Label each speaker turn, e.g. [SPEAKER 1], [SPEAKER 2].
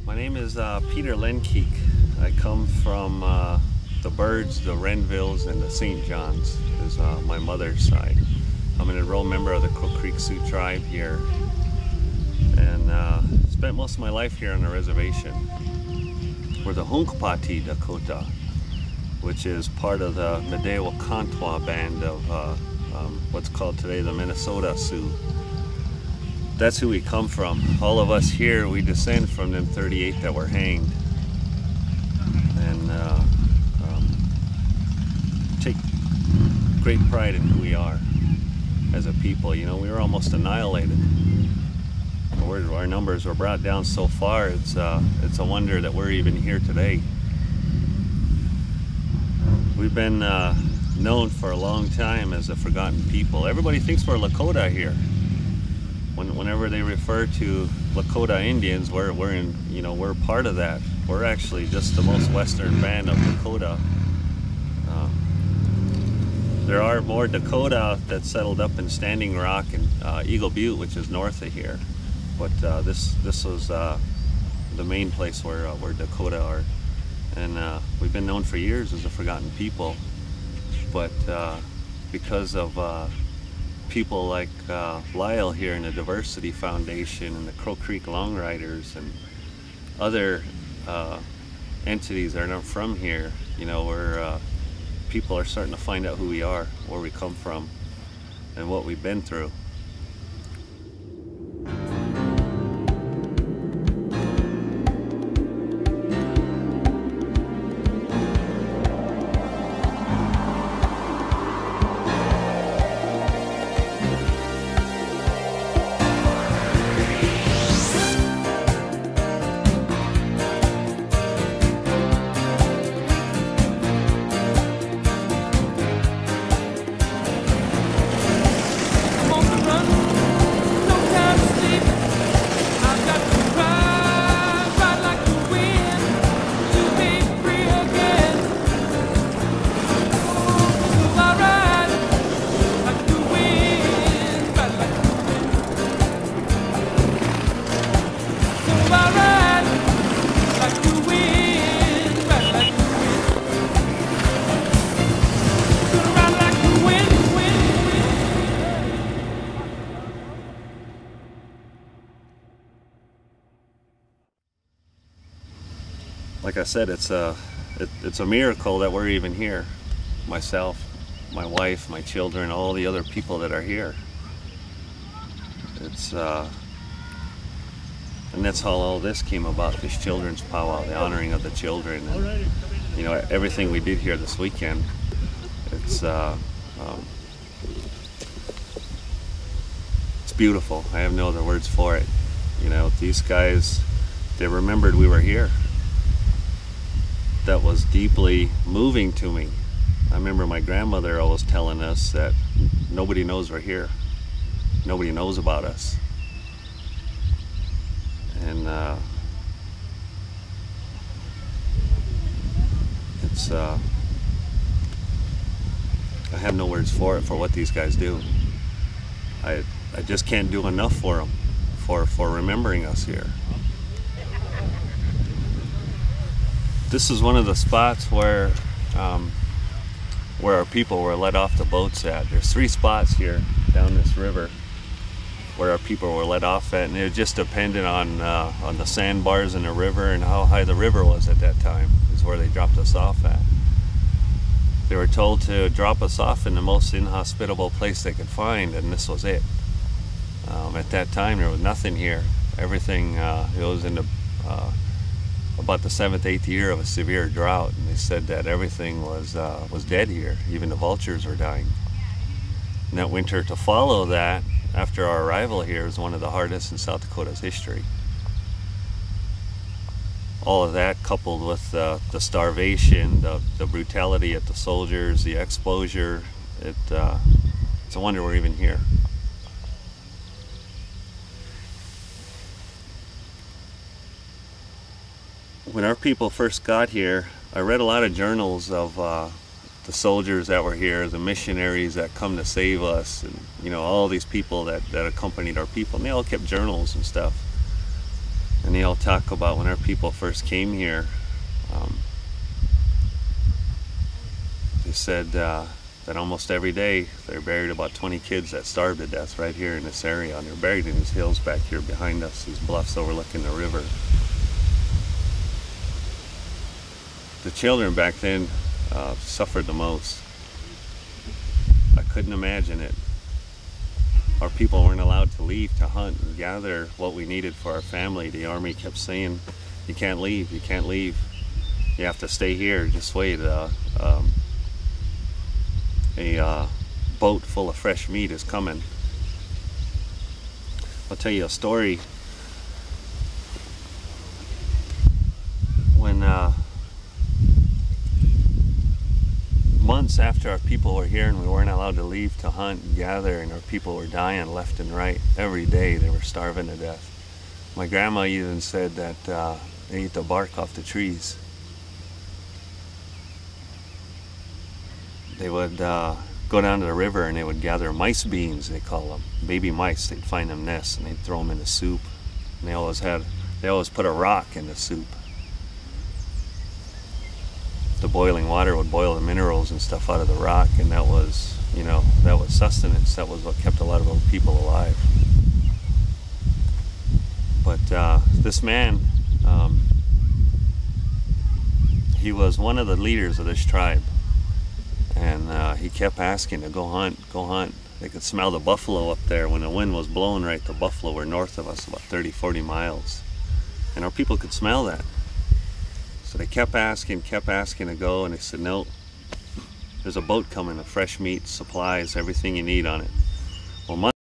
[SPEAKER 1] My name is Peter Lengkeek. I come from the Birds, the Renvilles, and the St. Johns is my mother's side. I'm an enrolled member of the Crow Creek Sioux tribe here, and spent most of my life here on the reservation. We're the Hunkpati Dakota, which is part of the Medewa band of what's called today the Minnesota Sioux. That's who we come from. All of us here, we descend from them 38 that were hanged. And take great pride in who we are as a people. You know, we were almost annihilated. Our numbers were brought down so far, it's a wonder that we're even here today. We've been known for a long time as a forgotten people. Everybody thinks we're Lakota here. Whenever they refer to Lakota Indians, we're part of that. We're actually just the most western band of Dakota. There are more Dakota that settled up in Standing Rock and Eagle Butte, which is north of here. But this was the main place where Dakota are, and we've been known for years as a forgotten people. But because of people like Lyle here in the Diversity Foundation and the Crow Creek Long Riders and other entities that are not from here, you know, where people are starting to find out who we are, where we come from, and what we've been through. Like I said, it's a miracle that we're even here. Myself, my wife, my children, all the other people that are here. It's and that's how all this came about. This children's powwow, the honoring of the children, and, you know, everything we did here this weekend. It's beautiful. I have no other words for it. You know, these guys, they remembered we were here. That was deeply moving to me. I remember my grandmother always telling us that nobody knows we're here. Nobody knows about us. And it's I have no words for it, for what these guys do. I just can't do enough for them, for remembering us here. This is one of the spots where our people were let off the boats at. There's 3 spots here down this river where our people were let off at, and it just depended on the sandbars in the river and how high the river was at that time is where they dropped us off at. They were told to drop us off in the most inhospitable place they could find, and this was it. At that time there was nothing here. Everything, it was in the about the 7th, 8th year of a severe drought, and they said that everything was dead here. Even the vultures were dying. And that winter to follow that, after our arrival here, was one of the hardest in South Dakota's history. All of that coupled with the starvation, the brutality at the soldiers, the exposure, it's a wonder we're even here. When our people first got here, I read a lot of journals of the soldiers that were here, the missionaries that come to save us, and you know, all these people that accompanied our people, and they all kept journals and stuff. And And they all talk about when our people first came here, they said that almost every day they buried about 20 kids that starved to death right here in this area. And they're buried in these hills back here behind us, these bluffs overlooking the river. The children back then suffered the most. I couldn't imagine it. Our people weren't allowed to leave to hunt and gather what we needed for our family. The army kept saying, you can't leave, you can't leave. You have to stay here, just wait. A boat full of fresh meat is coming. I'll tell you a story. When months after our people were here and we weren't allowed to leave to hunt and gather, and our people were dying left and right every day, they were starving to death. My grandma even said that they ate the bark off the trees. They would go down to the river and they would gather mice beans, they call them, baby mice. They'd find them nests and they'd throw them in the soup. And they always put a rock in the soup. The boiling water would boil the minerals and stuff out of the rock, and that was, that was sustenance. That was what kept a lot of old people alive. But this man, he was one of the leaders of this tribe. And he kept asking to go hunt, go hunt. They could smell the buffalo up there. When the wind was blowing right, the buffalo were north of us about 30-40 miles. And our people could smell that. So they kept asking to go, and they said, no, there's a boat coming, of fresh meat, supplies, everything you need on it. Well,